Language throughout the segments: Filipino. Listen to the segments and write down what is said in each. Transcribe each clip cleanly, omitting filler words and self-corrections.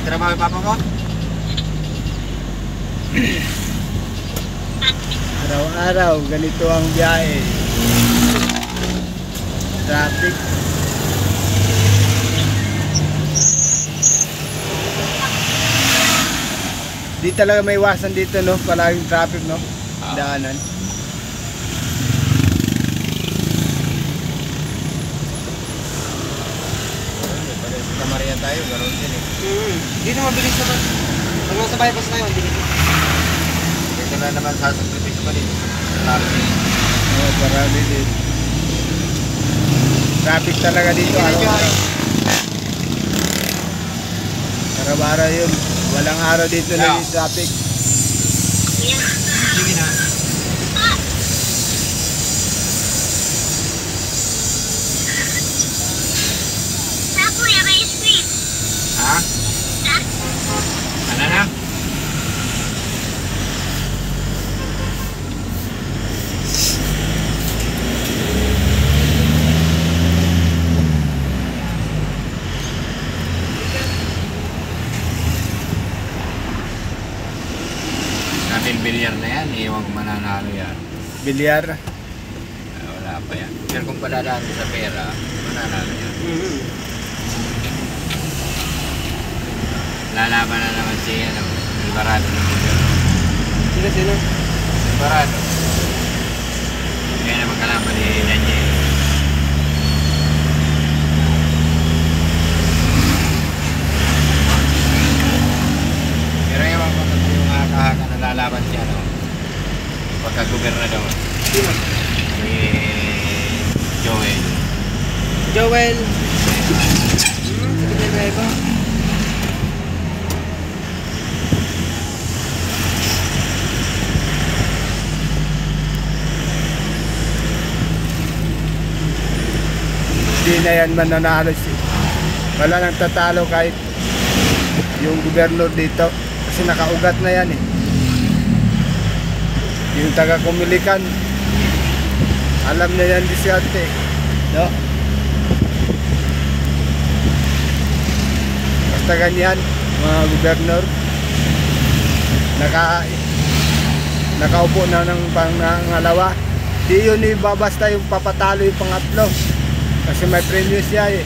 Nagtrabaho yung papa ko? Araw-araw, ganito ang biyahe. Traffic. Di talaga may iwasan dito, no? Palaging traffic, no? Daanan. Sa Maria tayo, ganoon din eh. Hindi na mabilis naman. Pag nasa bypass tayo, hindi na. Ito na naman sasakripisyo ko din. Marami. Oo, marami din. Traffic talaga dito. Araw-araw yun. Walang araw dito na yung traffic. Sige na. Ha? Ano na? Natin bilyar na yan, iwan ko mananalo yan. Bilyar. Wala pa yan. Pero kung padadaan sa pera, mananalo yan. Lalaban na naman si Alvarado ng gobyerno. Sino? Alvarado. Kaya naman kalaban ni Daniel. Pero ewan ko na yung haka-haka na lalaban siya pagka-gobernador. Sino? Si Joel. Joel. Sige na driver. Hindi na yan mananalo wala nang tatalo kahit yung gobernador dito kasi nakaugat na yan eh. Yung taga-Kumilikan alam na yan diskarte, no? Basta ganyan mga gobernador nakaupo na ng pangalawa, di yun ibabasta yung papatalo yung pangatlo. Kasi may premyo siya eh.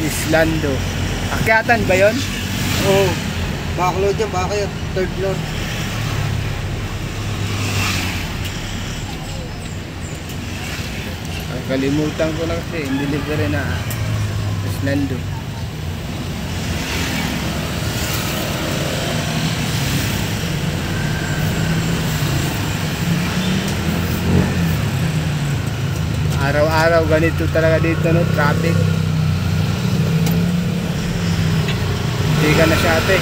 Islando. Akyatan ba yun? Oo. Backload yan, bakit? Third floor. Kalimutan ko lang kasi yung delivery na Islando. Araw-araw ganito talaga dito, no? Traffic. Hindi ka na siya ate.